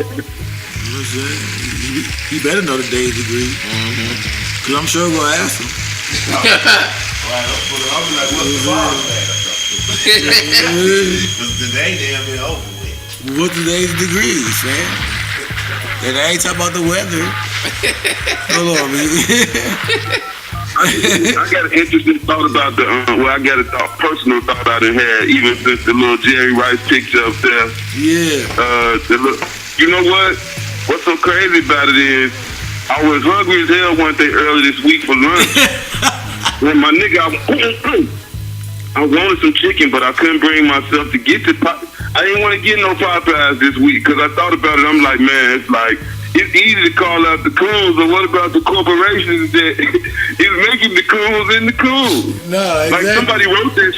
what I'm saying? He better know the day's degree. Cause I'm sure gonna ask him. I'll be like, what's the bottom Because the day damn near over with. What's today's degrees, man? And I ain't talking about the weather. Hold on, man. I got an interesting thought about I got a personal thought I done had, even since the little Jerry Rice picture up there. Yeah. You know what? What's so crazy about it is, I was hungry as hell one day early this week for lunch. When my nigga, I wanted some chicken, but I couldn't bring myself to get to I didn't want to get no Popeyes this week, because I thought about it. I'm like, man, it's easy to call out the coons, but what about the corporations that is making the coons and the coons? No, exactly. Like somebody wrote that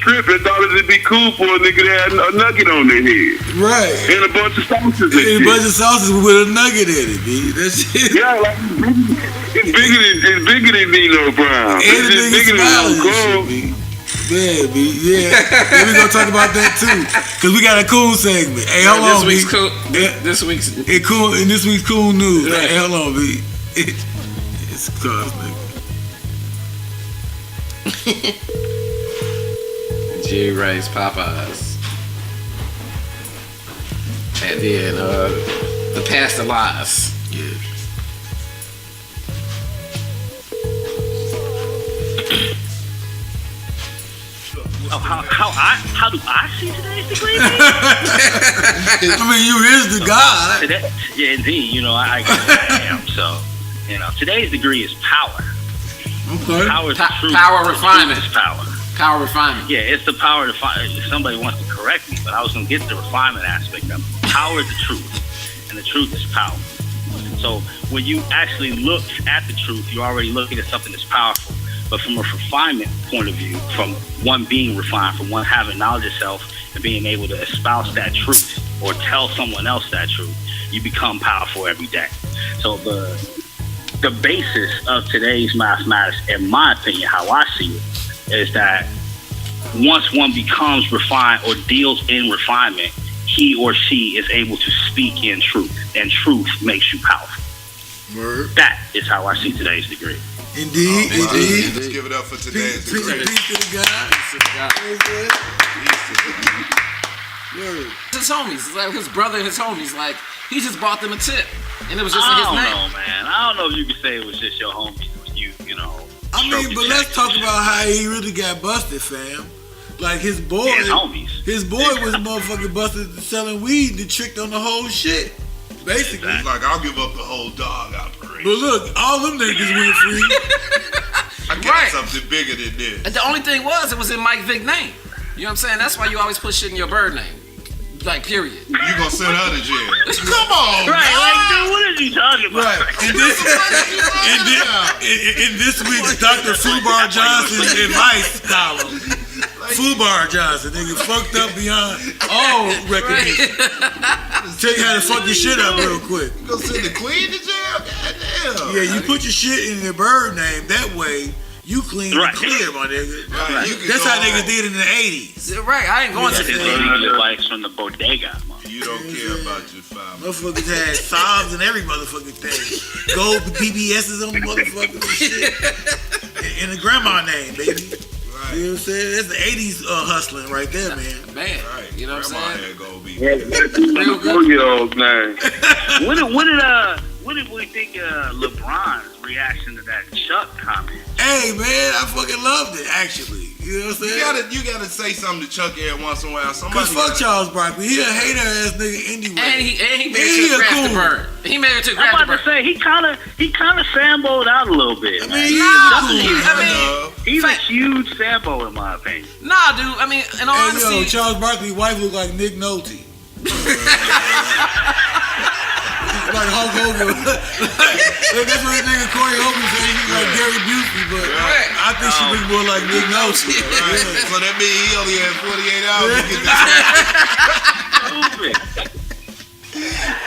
script and thought it'd be cool for a nigga to have a nugget on their head. Right. And a bunch of sauces. And a bunch of sauces with a nugget in it, B. That's it. Yeah, like it's bigger than Nino Brown. And it's bigger than Coon. Yeah, B. Yeah. Then we gonna talk about that too, cause we got a cool segment. Hey, hold on, B. This week's cool news. Right. Hey, hold on, B. It's cause, nigga. Jerry Rice Popeyes. And then the Past the Lies. Yeah. Oh, how do I see today's degree? I mean, you is the guy. Yeah, indeed. You know, I am. So, you know, today's degree is power. Okay. Power is the truth. Power refinement. Is power. Power refinement. Yeah, it's the power to find. If somebody wants to correct me, but I was going to get to the refinement aspect of it. Power is the truth, and the truth is power. So when you actually look at the truth, you're already looking at something that's powerful. But from a refinement point of view, from one being refined, from one having knowledge of self and being able to espouse that truth or tell someone else that truth, you become powerful every day. So the basis of today's mathematics, in my opinion, how I see it, is that once one becomes refined or deals in refinement, he or she is able to speak in truth, and truth makes you powerful. Word. That is how I see today's degree. Indeed, indeed. Let's give it up for today's degree. Peace to the guy. Word. His homies, like his brother and his homies, like he just bought them a tip, and it was just like his name. I don't know, man. I don't know if you could say it was just your homies when you know. I mean, but let's talk about how he really got busted, fam. Like his boy, his boy was motherfucking busted selling weed that tricked on the whole shit. Basically, exactly. Like I'll give up the whole dog operation. But look, all them niggas went free. I got something bigger than this. And the only thing was, it was in Mike Vick name. You know what I'm saying? That's why you always put shit in your bird name. Like, period. You gonna send her to jail? Come on, right? Man. Like, dude, what is he talking about? Right. In this week's Dr. Fubar Johnson advice column. Fubar Johnson, nigga, fucked up beyond all recognition. Tell you how to fuck your shit up real quick. You gonna send the queen to jail? Goddamn. Yeah, you put your shit in your bird name. That way, you clean and clear, my nigga. Right. That's how niggas did in the 80s. Right, I ain't going to the advice from the bodega. You don't care about your family. Motherfuckers had sobs and every motherfucking thing. Gold BBS's on the motherfucking shit. And the grandma name, baby. Right. You know what I'm saying? That's the 80s hustling right there, man. Man, right. You know what I'm saying? Real good. 4-year-old name. What did we think LeBron's reaction to that Chuck comment? Hey, man, I fucking loved it, actually. You know what I'm saying? You gotta say something to Chuck every once in a while. Cause fuck Charles Barkley. He a hater ass nigga anyway. And he made it to grab the bird. He made it to grab the bird. I'm about to say he kind of fanboyed out a little bit. I mean, he's a huge fanboy in my opinion. Nah, dude. I mean, in all honesty, yo, Charles Barkley's wife look like Nick Nolte. Like Hulk Hogan. That's what this nigga Corey Hogan said. He's like Gary Busey, but I think she looks more like Nick Nolte. Right. So that means he only had 48 hours to get this.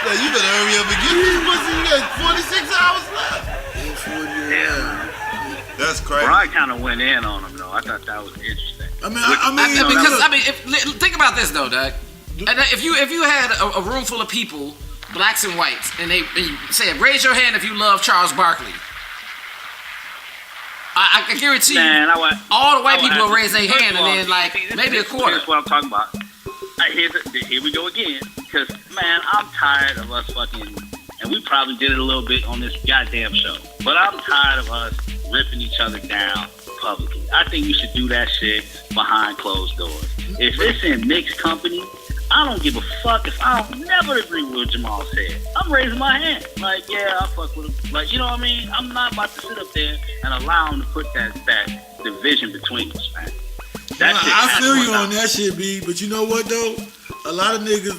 So you better hurry up and get this pussy. You got 46 hours left. That's crazy. Brian kind of went in on him though. I thought that was interesting. I mean, think about this though, Doug. And if you had a room full of people, blacks and whites, and they said, raise your hand if you love Charles Barkley. I can guarantee you, all the white people will raise their hand, and then like maybe a quarter. That's what I'm talking about. Here we go again. Because man, I'm tired of us fucking, and we probably did it a little bit on this goddamn show. But I'm tired of us ripping each other down publicly. I think you should do that shit behind closed doors. If it's in mixed company, I don't give a fuck if I don't never agree with what Jamal said. I'm raising my hand. Like, yeah, I fuck with him. Like, you know what I mean? I'm not about to sit up there and allow him to put that division between us, man. I feel you on that shit, B. But you know what, though? A lot of niggas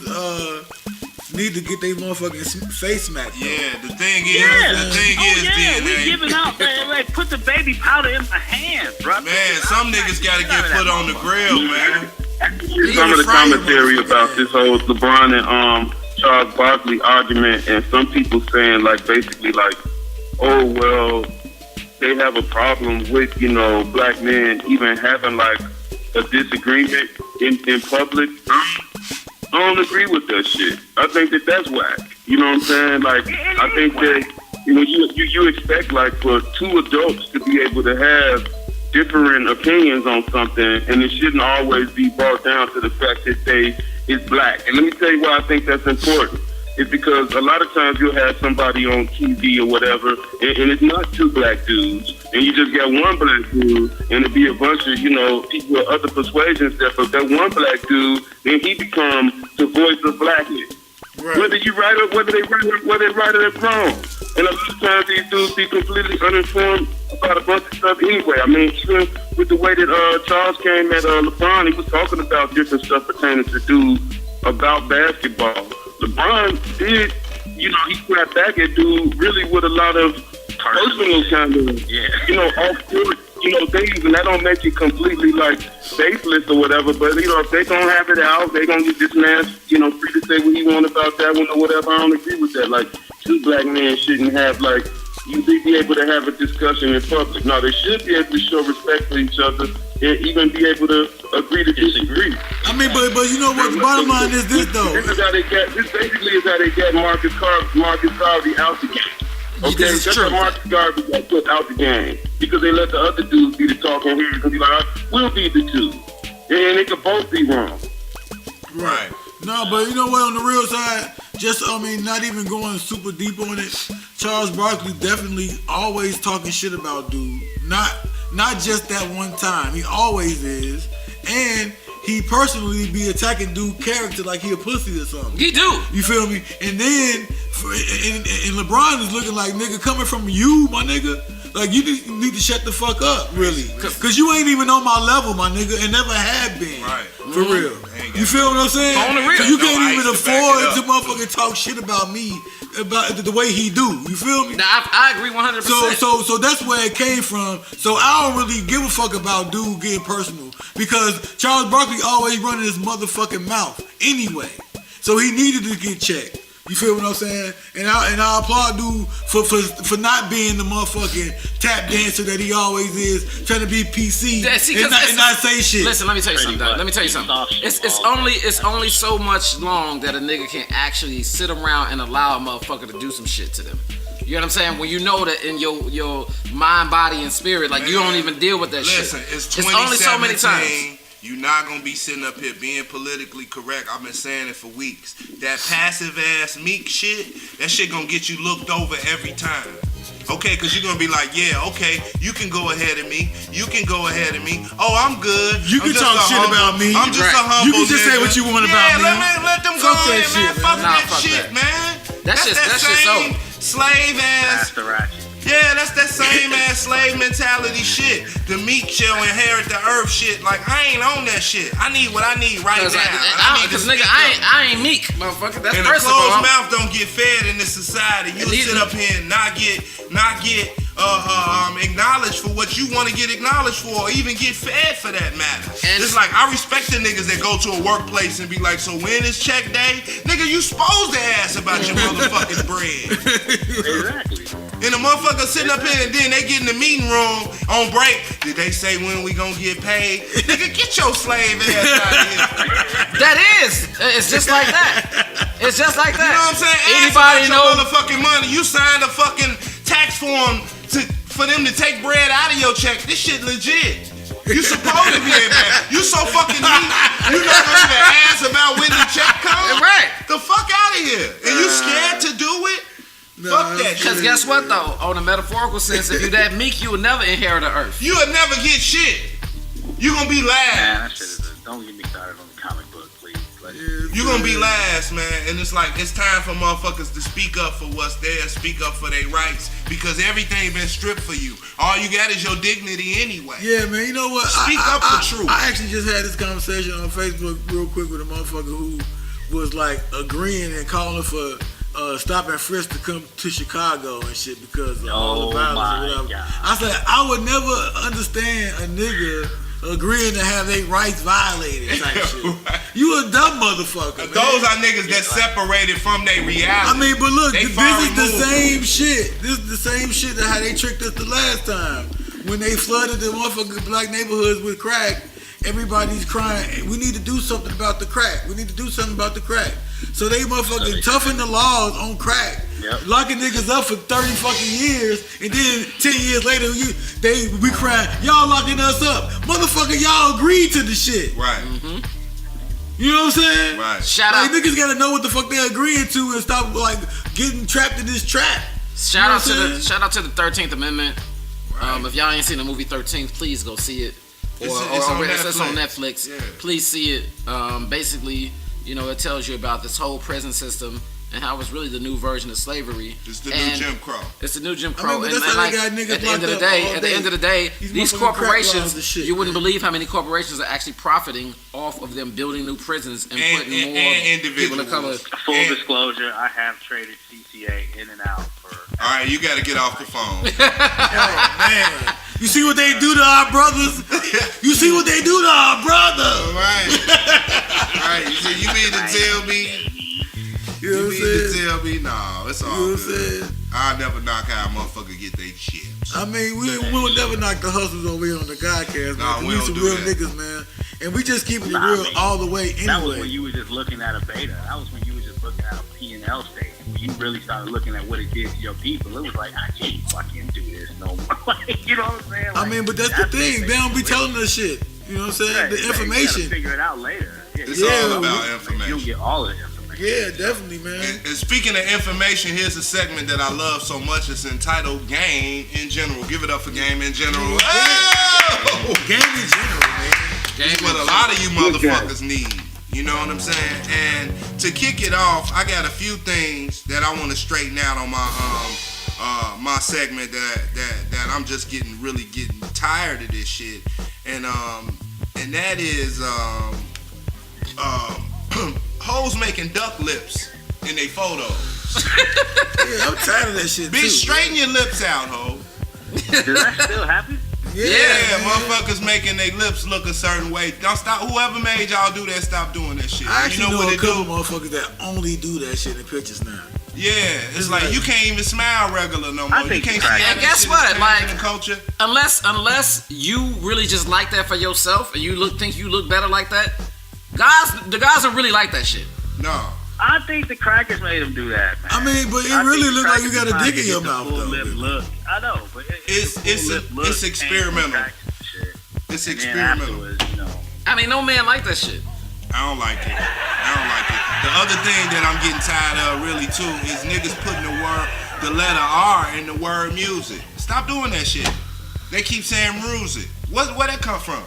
need to get their motherfucking face smacked. Yeah, the thing is, we giving out, man. Put the baby powder in my hand, bro. Man, some niggas gotta get put on the grill, man. Some of the commentary about this whole LeBron and Charles Barkley argument, and some people saying like basically like, oh well, they have a problem with black men even having like a disagreement in public. I don't agree with that shit. I think that's whack. You know what I'm saying? Like I think that you expect like for two adults to be able to have different opinions on something, and it shouldn't always be brought down to the fact that they is black. And let me tell you why I think that's important. It's because a lot of times you'll have somebody on TV or whatever, and it's not two black dudes, and you just got one black dude, and it'll be a bunch of people with other persuasions there. But that one black dude, then he becomes the voice of blackness. Right. Whether you right or whether they right or they're wrong. And a lot of times these dudes be completely uninformed about a bunch of stuff anyway. I mean, even with the way that Charles came at LeBron, he was talking about different stuff pertaining to dudes about basketball. LeBron did, he slapped back at dude really with a lot of personal kind of, off-court, things, and that don't make it completely like faithless or whatever. But if they gonna have it out, they gonna get this man, free to say what he want about that one or whatever. I don't agree with that. Like two black men shouldn't have you be able to have a discussion in public. No, they should be able to show respect for each other and even be able to agree to disagree. I mean, but you know what? The bottom line is this though. This basically is how they get Marcus Garvey out the game. Okay, that's how Marcus Garvey got put out the game because they let the other dudes be the talking heads because he's like, we'll be the two, and they could both be wrong. Right. No, but you know what? On the real side, not even going super deep on it. Charles Barkley definitely always talking shit about dude. Not just that one time. He always is, and he personally be attacking dude character like he a pussy or something. He do. You feel me? And then, and LeBron is looking like, nigga, coming from you, my nigga. Like, you need to shut the fuck up, really. Because you ain't even on my level, my nigga, and never have been. Right. For real. You feel what I'm saying? On the real. So you can't even afford to motherfucking talk shit about me, about the way he do. You feel me? Now, I agree 100%. So that's where it came from. So I don't really give a fuck about dude getting personal. Because Charles Barkley always running his motherfucking mouth anyway. So he needed to get checked. You feel what I'm saying? And I applaud dude for not being the motherfucking tap dancer that he always is, trying to be PC and not say shit. Listen, let me tell you something. Let me tell you something. It's only so much long that a nigga can actually sit around and allow a motherfucker to do some shit to them. You know what I'm saying? When you know that in your mind, body, and spirit, like, you don't even deal with that shit. Listen, it's only so many times. You're not going to be sitting up here being politically correct. I've been saying it for weeks. That passive ass meek shit, that shit going to get you looked over every time. Okay, because you're going to be like, yeah, okay, you can go ahead of me. You can go ahead of me. Oh, I'm good. You can talk shit about me. I'm just a humble You can just say what you want about me. Let them go ahead, man. Fuck that shit, man. That's just so slave ass. That's the ratchet. Yeah, that's that same ass slave mentality shit. The meek shall inherit the earth shit. Like, I ain't on that shit. I need what I need right now. Because nigga, I ain't meek, motherfucker. That's and first a of all. closed mouth don't get fed in this society. You sit up here and not get acknowledged for what you want to get acknowledged for, or even get fed for that matter. And it's like, I respect the niggas that go to a workplace and be like, so when is check day? Nigga, you supposed to ask about your motherfucking bread. Exactly. And the motherfucker sitting up here and then they get in the meeting room on break. Did they say when we gonna get paid? Nigga, get your slave ass out of here. That is. It's just like that. It's just like that. You know what I'm saying? Anybody Ask know? your motherfucking money. You signed a fucking tax form for them to take bread out of your check. This shit legit. You supposed to be able to. You so fucking neat. You not gonna even ask about when the check comes? Right. The fuck out of here. And you scared to do it? Fuck that shit. Because guess what though? On a metaphorical sense, if you that meek, you will never inherit the earth. You will never get shit. You gonna be last. Man, that shit is don't get me started on the comic book, please. You gonna be last, man. And it's like, it's time for motherfuckers to speak up for what's there, speak up for their rights. Because everything been stripped for you. All you got is your dignity anyway. Yeah, man, you know what? Speak up for truth. I actually just had this conversation on Facebook real quick with a motherfucker who was like agreeing and calling for Stop and Frisk to come to Chicago and shit because of all the violence or whatever. I said, I would never understand a nigga agreeing to have their rights violated type shit. Right. You a dumb motherfucker, man. Those are niggas that separated from their reality. I mean, but look, They this far is the removed. same shit. This is the same shit that how they tricked us the last time. When they flooded the motherfucking black neighborhoods with crack, everybody's crying, we need to do something about the crack. We need to do something about the crack. So they motherfucking toughen the laws on crack. Yep. Locking niggas up for 30 fucking years, and then 10 years later, we crying, y'all locking us up. Motherfucker, y'all agreed to the shit. Right. You know what I'm saying? Right. Shout Like, out. niggas gotta know what the fuck they're agreeing to and stop, like, getting trapped in this trap. Shout out You know what I'm to the 13th Amendment. If y'all ain't seen the movie 13th, please go see it. It's on on Netflix. Yeah. Please see it. Basically, you know, it tells you about this whole prison system and how it's really the new version of slavery. It's the new And Jim Crow. It's the new Jim I Crow. mean, but that's how they got niggas at the end of the locked up day, all at the day. end of the day, These these motherfucking crack corporations, laws and shit, you wouldn't man. believe how many corporations are actually profiting off of them building new prisons and putting more and people of color. individuals. Full And- disclosure, I have traded CCA in and out for. All right, you got to get off the phone. Oh, man. You see what they do to our brothers? You see what they do to our brothers? All right. All right. You mean to tell me? You know You what I'm mean to saying? tell me? No, it's all You know what I'm good. saying? I'll never knock how a motherfucker get their chips. I mean, we will never knock the hustles over here on the Godcast, man. Nah, 'cause we we don't some do real that. niggas, man. And we just keeping it Nah, real man. all the way anyway. That was when you were just looking at a beta. That was when you were just looking at a P&L statement. When you really started looking at what it did to your people, it was like, I can't fucking do this no more. Like, you know what I'm saying? I Like, mean, but that's the thing. They don't be telling us shit. You know what I'm saying? Right, The right. You gotta information. figure it out later. It's Yeah, all about You'll information. get all of the information. Yeah, definitely, man. And speaking of information, here's a segment that I love so much. It's entitled Game in General. Give it up for Game in General. Oh! Game in general, man. It's what a lot of you motherfuckers need. You know what I'm saying? And to kick it off, I got a few things that I want to straighten out on my my segment that I'm just getting tired of this shit. And that is hoes making duck lips in their photos. Yeah, I'm tired of that shit, Bitch, too. straighten your lips out, ho. Does that still happen? Yeah, motherfuckers making their lips look a certain way. Don't stop. Whoever made y'all do that, stop doing that shit. I actually you know know what a it couple do? motherfuckers that only do that shit in pictures now. Yeah, it's like you can't even smile regular no more. I think You can't it's right. see how And that guess shit what? is changing Like- in culture. Unless you really just like that for yourself and you think you look better like that, the guys don't really like that shit. No. I think the crackers made them do that, man. I mean, but it I really think look like you got crackers a trying dick to in your get the mouth, full though. lip look. I know, but It's experimental. It's And then experimental. afterwards, you know. I mean, no man like that shit. I don't like it. The other thing that I'm getting tired of really too is niggas putting the letter R in the word music. Stop doing that shit. They keep saying music. Where that come from?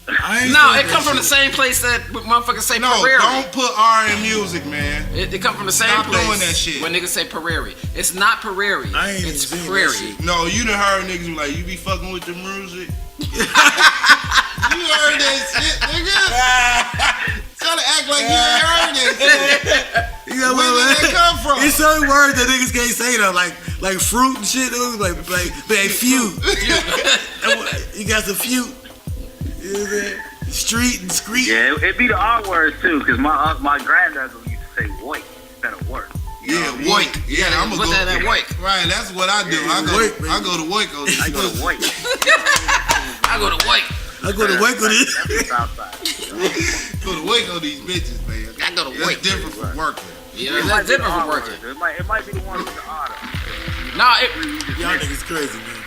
I ain't No, saying it that come from the shit. same place that motherfuckers say No, Prairie. don't put R in music, man. It come from the same Stop place doing that shit. when niggas say Prairie. It's not Prairie. I ain't It's even seen that Prairie. shit. No, you done heard niggas be like, you be fucking with the music. You heard that shit, nigga. Try to act like you ain't heard that shit. You know Where what, did that come from? It's certain words that niggas can't say though, like fruit and shit. Like few. You got some few. You know what I'm saying? Street and screet. Yeah, it'd be the R words too, because my granddad used to say "white" instead of "work." Yeah, Vick. Yeah, I'm gonna put go that at Vick. Right, that's what I do. I go to Vick. I go to Vick. I go to Vick on this. Go to Vick on these bitches, man. I go to Vick. That's different from working. Yeah, that's different from working. It might be the one with the honor. Nah, y'all niggas crazy, man.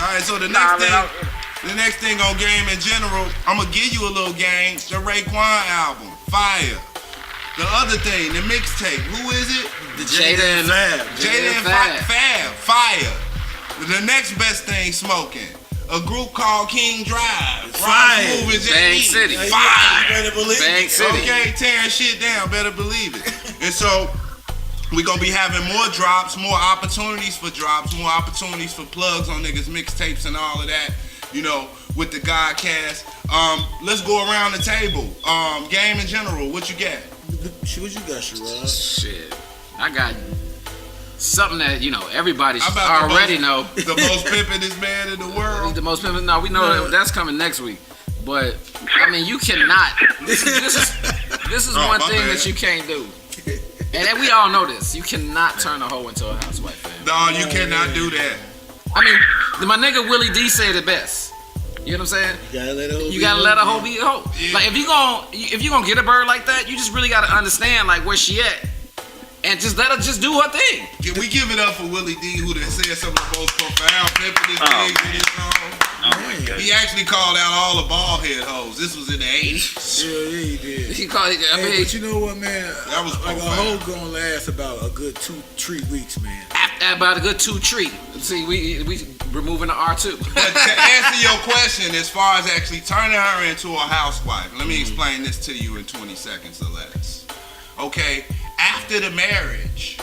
All right, so the next thing on game in general, I'm gonna give you a little game. The Raekwon album, fire. The other thing, the mixtape, who is it? The Jada and Fab. Jada and Fab, fire. The next best thing smoking. A group called King Drive. Fire. Bang City. Fire. Better believe Bang it. City. Okay, tearing shit down, better believe it. And so, we're gonna be having more drops, more opportunities for drops, more opportunities for plugs on niggas' mixtapes and all of that, you know, with the Godcast. Let's go around the table. Game in general, what you got? What you got, Sherrod? Shit. I got something that, you know, everybody should About already know. The most pimpin'est man in the world. The most pimpin'. No, we know that's coming next week. But I mean, you cannot. This is one thing bad. that you can't do. And we all know this. You cannot turn a hoe into a housewife, fam. No, you cannot do that. I mean, my nigga Willie D said it best. You know what I'm saying? You gotta let a hoe be a hoe. Yeah. Like if you gonna get a bird like that, you just really gotta understand like where she at, and just let her just do her thing. We give it up for Willie D, who done said some of the most profound pimpin'est things in his song. Oh my God. He actually called out all the bald head hoes. This was in the 80s. Yeah, he did. He called it. I mean, But you know what, man? That was like a profound. hoe gonna last about a good 2-3 weeks, man. after about a good 2 treat. See, we removing the R2. But to answer your question, as far as actually turning her into a housewife, let me explain this to you in 20 seconds or less. Okay, after the marriage,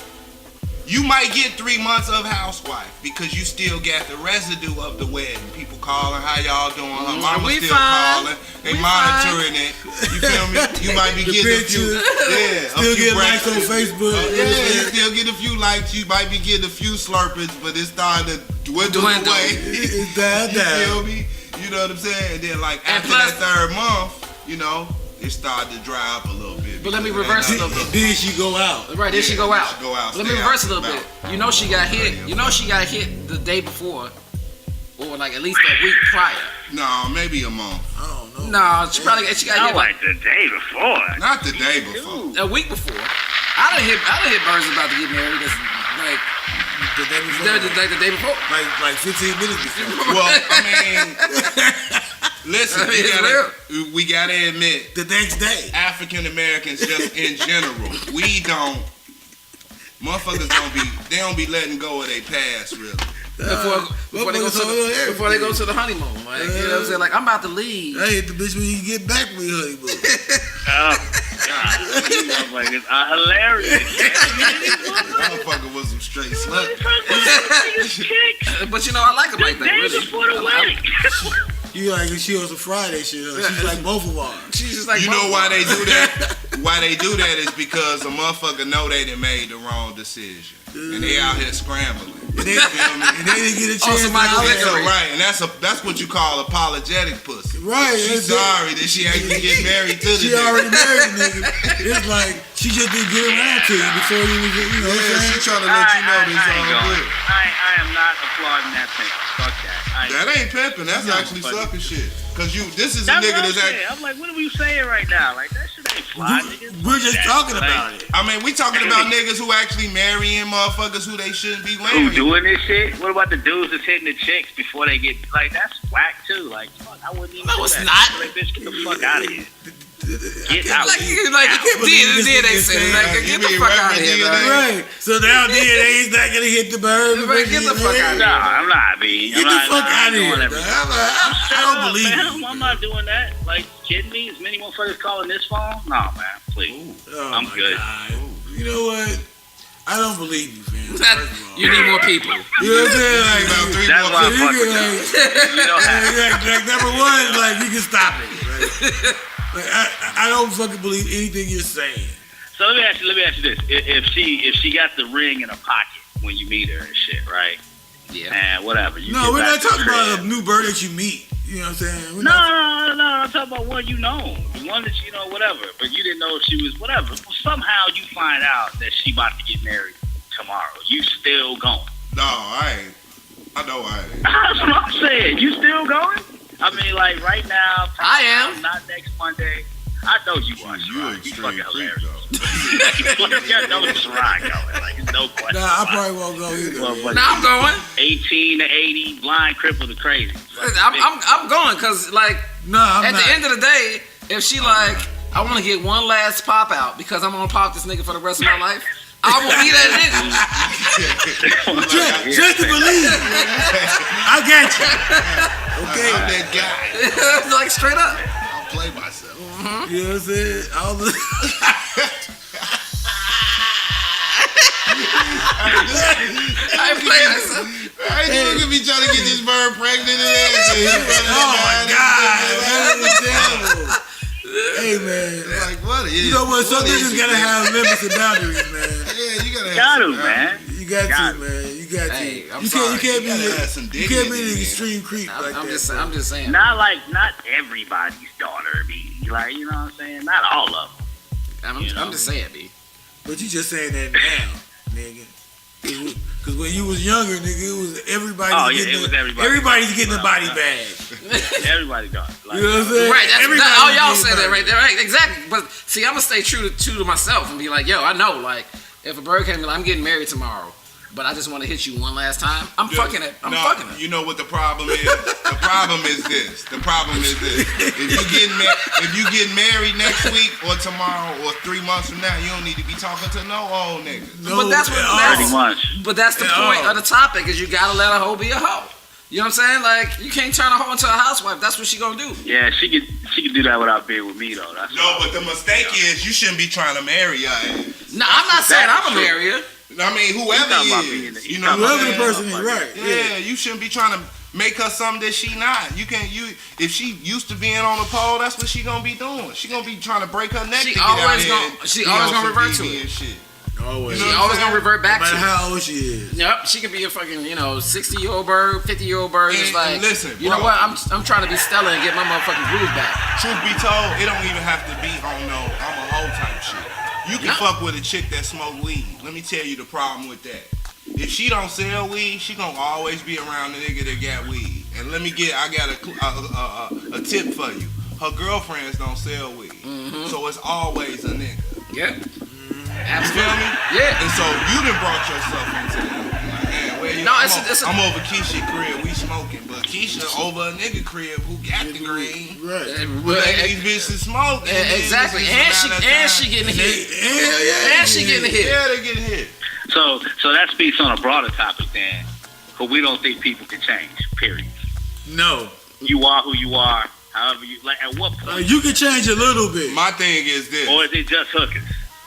you might get 3 months of housewife because you still got the residue of the wedding. People calling, how y'all doing? Her mama We still fine. calling. They We monitoring it. You feel me? You might be The getting a pictures. few. Still get likes on Facebook. Yeah, you still get a few likes. You might be getting a few slurpers, but it's starting to dwindle away. It's down, You down. feel me? You know what I'm saying? And then like And after plus- that 3rd month, you know, it started to dry up a little bit. But let me because reverse it it a ain't little nothing- bit. Then she go out. Right, then she go out. she go out, Let me stay reverse out it a little the bit. mouth. You know she got hit. You know she got hit the day before, or like at least a week prior. No, maybe a month. I don't know. No, she got hit Not like like the day before. Not the day before. a week before. I done hit birds about to get married. That's like The day before. like the day before. Like 15 minutes before. Well, I mean, listen, I mean, it's we gotta admit, The next day. African Americans just in general, motherfuckers they don't be letting go of their past really. Before they go to the honeymoon. Like, you know what I'm saying? Like I'm about to leave. I hit the bitch when you get back with your honeymoon. Oh, God. These motherfuckers are hilarious. Motherfucker was some straight slut. But you know I like them like that. Day Really. before the wedding. You like she on some Friday shit. Huh? She's like both of ours. She's just like You know why they do that? Why they do that is because a motherfucker know they done made the wrong decision. And they out here scrambling. And they didn't get a chance to Michael holler Vick. at her. Right, and that's what you call apologetic pussy. Right. She's that's it. sorry that she ain't get married to the She nigga. already married the nigga. It's like she just didn't get around to you before you was, you know what Yeah, I'm she saying? trying to let you know this I ain't all going. good. I am not applauding that thing. Fuck that. That ain't pimping. That's actually funny. sucking shit. Cause this is a That's nigga what I'm that's saying. I'm like, what are we saying right now? Like, that shit ain't fly, nigga. We're just Fuck that. talking Like, about it. I mean, we talking about niggas who actually marrying motherfuckers who they shouldn't be Who marrying. doing this shit? What about the dudes that's hitting the chicks before they get, like, that's whack too. Like, fuck, I wouldn't even No, do it's that. not. Like, bitch, get the fuck out of here. Get out. Like believe DNA this said, nigga like, saying, get you the mean fuck out of Reverend here, DNA? man. Right. So now DNA is not gonna hit the bird. Right, get the fuck out of No, here. I'm not, B. Get the fuck out of here. doing dog. everything. I don't believe man, you. I'm not doing that. Like, kidding me? As many motherfuckers calling this phone? No, man, please. Oh I'm my good. God. You know what? I don't believe you, fam. First of all. You need more people. You know what I'm saying? Like, About 3 That's more why so I'm you fucking can, with like, you. You know how. like number one, like you can stop it. Like, I don't fucking believe anything you're saying. So let me ask you this: if she got the ring in her pocket when you meet her and shit, right? Yeah. And whatever. You No, get we're back not to talking the about a crib. new bird that you meet. You know what I'm saying? No, I'm talking about one you know. The one that you know, whatever. But you didn't know if she was whatever. Well, somehow you find out that she about to get married tomorrow. You still going. No, I ain't. I know I ain't. That's what I'm saying. You still going? I mean, like right now. I am. Not next Monday. I know you are. You fucking hilarious. though. I know it's right going. Like, it's no question. Nah, I probably won't go either. Nah, I'm going. 18 to 80, blind, crippled, to crazy. I'm going because like I'm at the end of the day, if she like I want to get one last pop out because I'm gonna pop this nigga for the rest of my life. I will be that nigga. Just to believe. I got you. Okay. I'm that guy. Like straight up. I'll play myself. Mm-hmm. You know what I'm saying? I ain't playing myself. I ain't even gonna be trying to get this bird pregnant and everything. Oh my God, that's terrible. Hey man, like what is? You know what? Some niggas gotta have limits and boundaries, man. Yeah, you gotta Got have to, man. You got to, man. You got to. Hey, I'm You sorry. can't be You the extreme creep like I'm that. just saying. Not everybody's daughter, B. Like, you know what I'm saying? Not all of them. I'm just saying, B. But you just saying that now, nigga. Because when you was younger, nigga, it was everybody. Oh, yeah, it was everybody. Everybody's getting a body bag. Everybody got it. Like, You know what I'm saying? Right, Everybody all y'all getting said that body. right there, right? Exactly. But see, I'm gonna stay true to myself and be like, yo, I know, like, if a bird came and be like, I'm getting married tomorrow, but I just want to hit you one last time. I'm fucking it. I'm fucking it. You know what the problem is? The problem is this. If you get married next week or tomorrow or 3 months from now, you don't need to be talking to no old nigga. But that's what pretty much. But that's the point of the topic is you gotta let a hoe be a hoe. You know what I'm saying? Like you can't turn a hoe into a housewife. That's what she gonna do. Yeah, she could do that without being with me though. That's No, but the mistake is you shouldn't be trying to marry your ass. No, I'm not saying I'm a marrier. I mean, whoever You is, you know, Whoever the person is, right? Yeah, you shouldn't be trying to make her something that she not. If she used to being on the pole, that's what she gonna be doing. She gonna be trying to break her neck. She to get out always here gonna- and she be always on gonna some revert to TV it. and shit. Always. You She know always what I'm gonna revert back No to matter it. how old she is. Yep, she could be a fucking 60-year-old bird, 50-year-old bird. Just And like listen, you know bro. what? I'm trying to be Stella and get my motherfucking groove back. Truth be told, it don't even have to be on no I'm a hoe type shit. You can No. fuck with a chick that smoke weed. Let me tell you the problem with that. If she don't sell weed, she gonna always be around the nigga that got weed. And I got a tip for you. Her girlfriends don't sell weed, so it's always a nigga. Yep. You Absolutely. feel me? Yeah. And so you done brought yourself into that. Like, man, where you? No, I'm over Keisha crib, we smoking, but Keisha over a nigga crib who got the green. Right. But these bitches smoke. Exactly. And she getting hit. Hell yeah. And she getting hit. Yeah, they getting hit. So that speaks on a broader topic then, but we don't think people can change. Period. No. You are who you are. However you like. At what point? You can change a little bit. My thing is this. Or is it just hookers?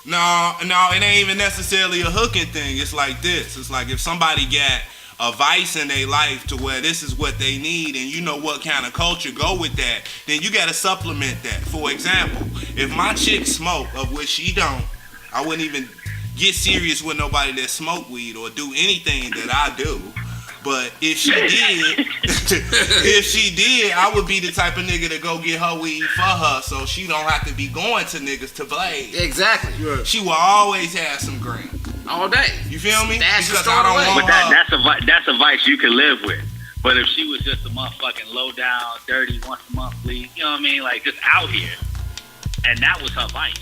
No, it ain't even necessarily a hooking thing. It's like this. It's like if somebody got a vice in their life to where this is what they need and you know what kind of culture go with that, then you got to supplement that. For example, if my chick smoke, of which she don't, I wouldn't even get serious with nobody that smoke weed or do anything that I do. But if she did, I would be the type of nigga to go get her weed for her so she don't have to be going to niggas to blaze. Exactly. Right. She will always have some green. All day. You feel me? Stash Because the I don't store away. want But that's a vice you can live with. But if she was just a motherfucking low down, dirty, once a monthly, you know what I mean? Like just out here, and that was her vice.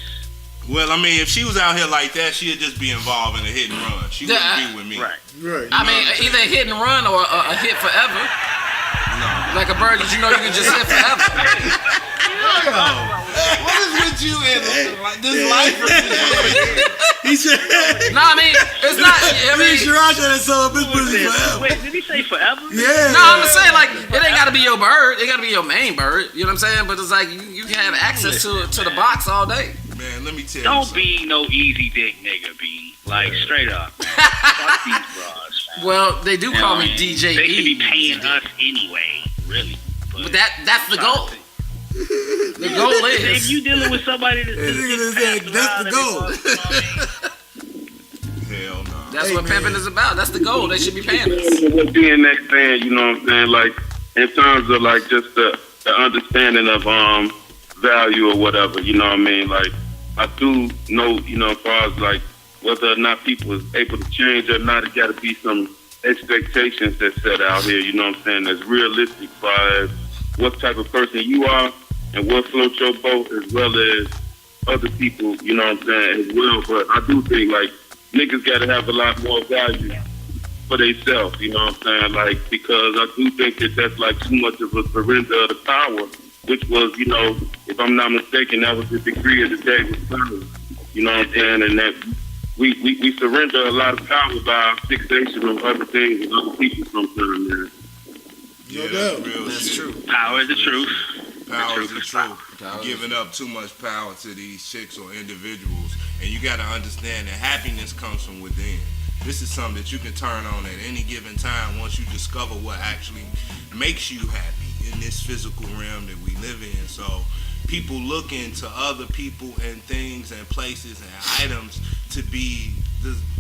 Well, I mean, if she was out here like that, she'd just be involved in a hit and run. She wouldn't be with me. Right. Right. I mean, either a hit and run or a hit forever. No. Like a bird that you know you can just hit forever. What is with you and like this life? He said. No, I mean, it's not. I mean, Sriracha that sold his pussy forever. Wait, did he say forever? Yeah. no, I'm just saying, like, it ain't got to be your bird. It got to be your main bird. You know what I'm saying? But it's like you can have access to the box all day. Man, let me tell you Don't something. be no easy dick nigga, B. Like straight up. Man. Fuck these bras, man. Well, they do call me Man, DJ They should be E. paying us anyway, really. But that's the goal. The goal If is. you dealing with somebody that's Nigga said, that's the goal. Hell no. That's Hey, what man. pimping is about. That's the goal. They should be paying us. What being next man, you know what I'm saying? Like, in terms of like just the understanding of value or whatever. You know what I mean? Like I do know, as far as like whether or not people is able to change or not, it got to be some expectations that's set out here. You know what I'm saying? That's realistic as far as what type of person you are and what floats your boat, as well as other people. You know what I'm saying? As well, but I do think like niggas got to have a lot more value for themselves, you know what I'm saying? Like, because I do think that that's like too much of a surrender of the power, which was, if I'm not mistaken, that was the decree of the day was power. You know what I'm saying? And that we surrender a lot of power by our fixation on other things and other people sometimes, man. Yeah, that's real That's shit. true. Power is the truth. Power is the truth. Power is Giving up too much power to these chicks or individuals. And you got to understand that happiness comes from within. This is something that you can turn on at any given time once you discover what actually makes you happy in this physical realm that we live in. So people look into other people and things and places and items to be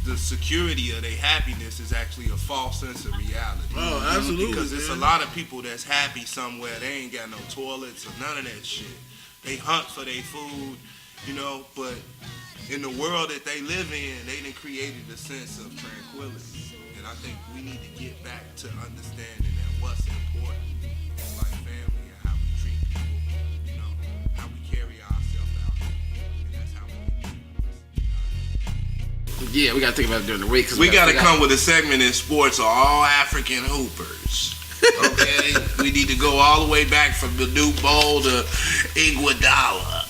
the security of their happiness is actually a false sense of reality. Oh, absolutely. Because it's a lot of people that's happy somewhere. They ain't got no toilets or none of that shit. They hunt for their food, but in the world that they live in, they done created a sense of tranquility. And I think we need to get back to understanding that what's important is like family and how we treat people, how we carry ourselves out. And that's how we do. Yeah, we gotta think about it during the week. We gotta come with a segment in sports of all African hoopers. Okay? We need to go all the way back from the New Bowl to Iguodala.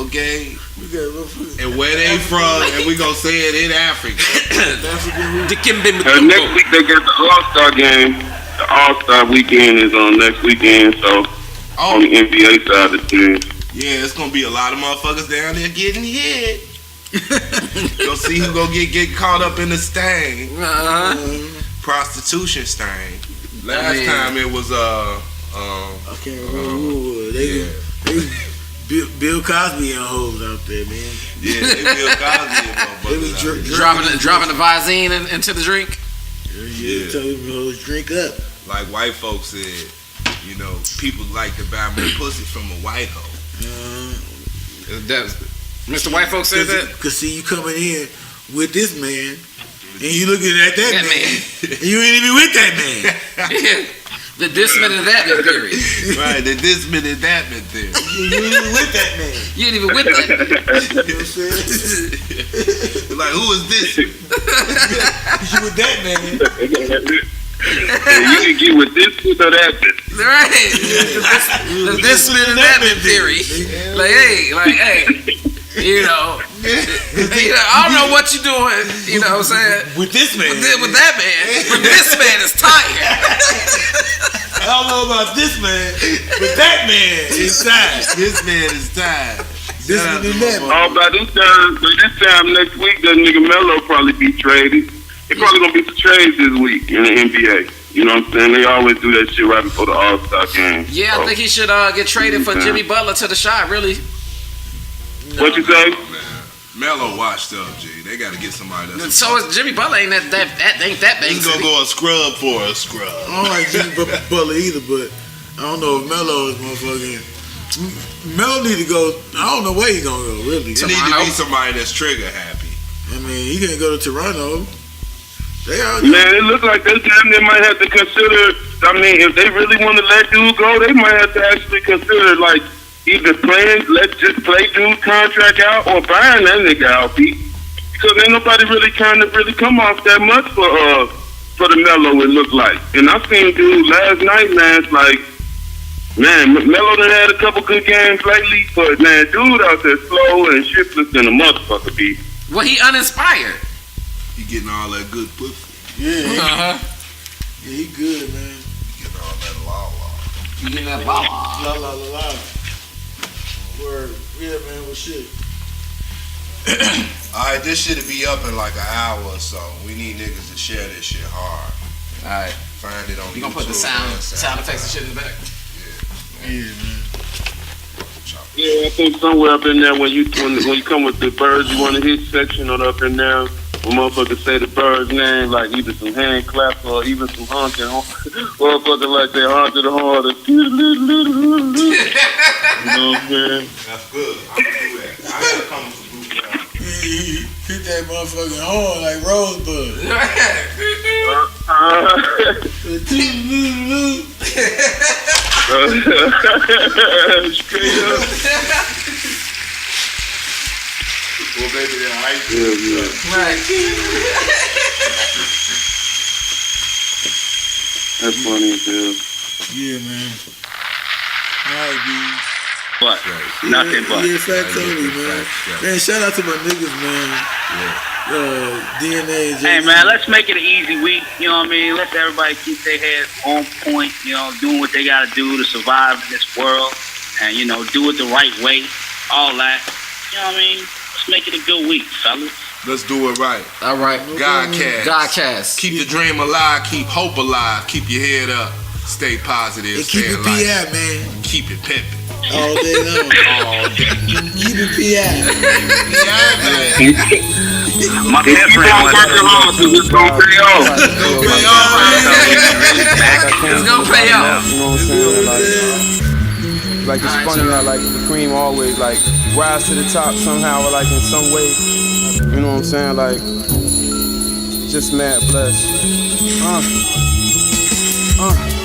Okay? And where they from, and we gonna say it in Africa. Next week they get the All-Star game. The All-Star weekend is on next weekend, so on the NBA side of things. Yeah, it's gonna be a lot of motherfuckers down there getting hit. Go see who gonna get caught up in the stain. Prostitution stain. Last time it was I can't remember who it was. Bill Cosby and hoes out there, man. Yeah, they Bill Cosby and motherfuckers. Dropping the Visine into the drink. Yeah, tell them hoes drink up. Like white folks said, people like to buy more pussy from a white hoe. Mr. White folks said that? Because see, you coming in with this man, and you looking at that man, and you ain't even with that man. The this-man and that-man theory. Right, the this-man and that-man theory. You ain't even with that man. You ain't even with that. You know what I'm saying? Like, who is this? You with that man. You can get with this or that bitch. Right. The this-man and that-man theory. Like, hey. I don't know what you're doing, you know what I'm saying? With this man. With that man. But this man is tired. I don't know about this man, but that man is tired. This man is tired. This man is that man. Oh, by this time next week, that nigga Melo probably be traded. They probably gonna be some trades this week in the NBA. You know what I'm saying? They always do that shit right before the All-Star game. Yeah, I think he should get traded for Jimmy Butler to the shot, really. What you say? Melo washed up, G. They got to get somebody else. So is Jimmy Butler ain't that big. He's gonna go a scrub for a scrub. I don't like Jimmy Butler either, but I don't know if Melo is motherfucking. Melo need to go. I don't know where he gonna go. Really, It need to be somebody that's trigger happy. I mean, he can't go to Toronto. Man, it looks like this time they might have to consider. I mean, if they really want to let dude go, they might have to actually consider like. Either let's just play dude's contract out, or buying that nigga out, Pete. Because ain't nobody really trying to really come off that much for the Melo, it looked like. And I seen dude last night, man, it's like, man, Melo done had a couple good games lately, but man, dude out there slow and shiftless than a motherfucker, Pete. Well, he uninspired. He getting all that good pussy. Yeah, yeah, he good, man. He getting all that la-la. You getting that la. La. Word. Yeah, man, well, shit. Alright, this shit'll be up in like an hour or so. We need niggas to share this shit hard. Alright. Find it on You gonna put the sound effects and shit in the back? Yeah, man. Yeah, I think somewhere up in there when you come with the birds you want to hit section or up in there, when motherfuckers say the bird's name, like either some hand claps or even some honking. Motherfuckers like they haunted the horn. You know what I'm saying? That's good. I'm gonna do that. I gotta come with some group now. Hit that motherfucking horn like Rosebud. Straight up. Well, baby, they're hype. Yeah. Right. That's funny as hell. Yeah, man. Alright, B. But nothing but. Yeah, fact totally, man. Man, shout out to my niggas, man. DNA. Hey man, let's make it an easy week. You know what I mean? Let everybody keep their heads on point. You know, doing what they gotta do to survive in this world, and you know, do it the right way. All that. You know what I mean? Let's make it a good week, fellas. Let's do it right. All right. Godcast. Keep the dream alive. Keep hope alive. Keep your head up. Stay positive. And stay keep it alive. PI, man. Keep it pimping. All day long. All day. Keep it PI. My Keep on working hard, cause it's gonna pay off. It's gonna pay off. You know what I'm saying? Like it's funny how like the cream always like rise to the top somehow or like in some way. You know what I'm saying? Like just mad blessed.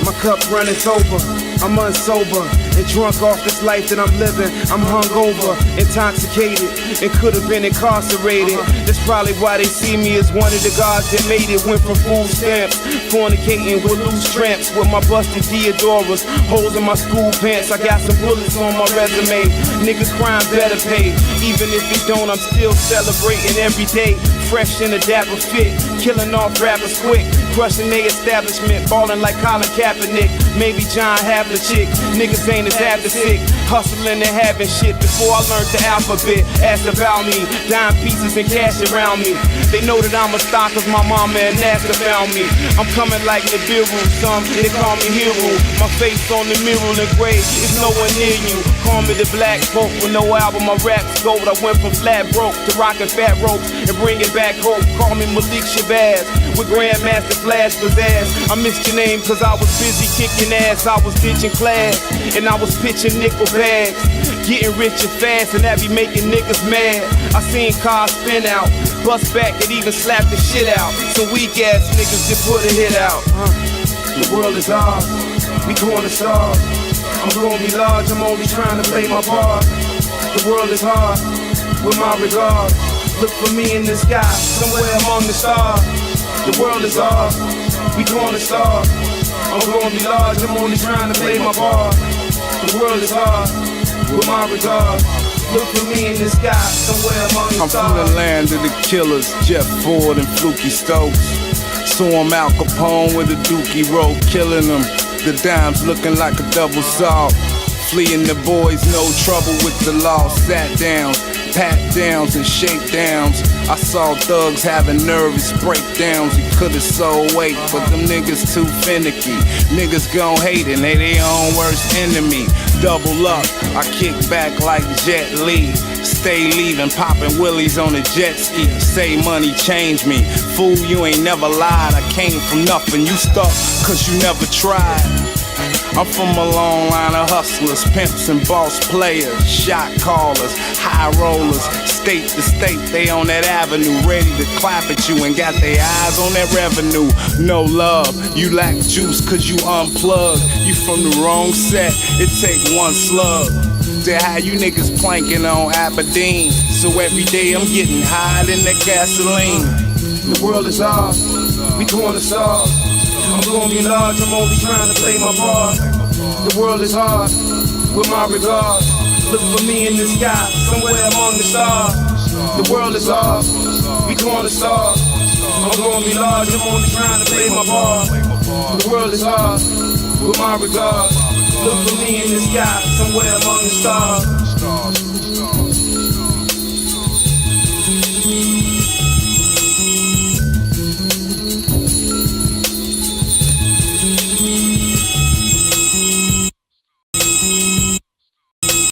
My cup runneth over. I'm unsober and drunk off this life that I'm living. I'm hungover, intoxicated, and could have been incarcerated. That's probably why they see me as one of the gods that made it. Went from food stamps, fornicating with loose tramps, with my busted Theodoras, holes in my school pants. I got some bullets on my resume. Niggas crime better pay. Even if it don't, I'm still celebrating every day. Fresh in a dapper fit, killing off rappers quick, crushing their establishment, balling like Colin Kaepernick. Maybe John Havlicek, niggas ain't as after sick, hustling and having shit. Before I learned the alphabet, asked about me, dime pieces and cash around me. They know that I'm a star cause my mama and NASA found me. I'm coming like Nibiru, some they call me hero. My face on the mirror and gray, it's nowhere near you. Call me the black folk with no album, my rap's gold. I went from flat broke to rocking fat ropes and bringing back hope. Call me Malik Shabazz with Grandmaster Flash Pizzazz. I missed your name cause I was busy kicking ass. I was ditching class and I was pitching nickel bags. Getting rich and fast and that be making niggas mad. I seen cars spin out, bust back and even slap the shit out. Some weak ass niggas just put a hit out. The world is ours, we gonna starve. I'm gonna be large, I'm only trying to play my part. The world is hard, with my regard. Look for me in the sky, somewhere among the stars. The world is ours, we gonna starve. I'm gonna be large, I'm only trying to play my part. The world is hard, with my regard. Look for me in the sky, somewhere among the stars. I'm from the land of the killers, Jeff Ford and Fluky Stokes. Saw him Al Capone with a dookie rope, killing them. The dimes looking like a double salt. Fleeing the boys, no trouble with the law. Sat downs, pat downs and shakedowns. I saw thugs having nervous breakdowns. You could've sold weight, but them niggas too finicky. Niggas gon' hate and they their own worst enemy. Double up, I kick back like Jet Li. Stay leaving, popping willies on a jet ski. Say money change me. Fool, you ain't never lied. I came from nothing, you stuck cause you never tried. I'm from a long line of hustlers, pimps and boss players, shot callers, high rollers, state to state, they on that avenue, ready to clap at you and got their eyes on that revenue. No love, you lack juice cause you unplugged, you from the wrong set, it take one slug. To how you niggas planking on Aberdeen, so every day I'm getting higher than that gasoline. The world is ours, we gonna starve. I'm gonna be large, I'm only trying to play my part. The world is hard, with my regard. Look for me in the sky, somewhere among the stars. The world is ours, we gonna starve. I'm gonna be large, I'm only trying to play my part. The world is hard, with my regard. Look for me in the sky, somewhere among the stars.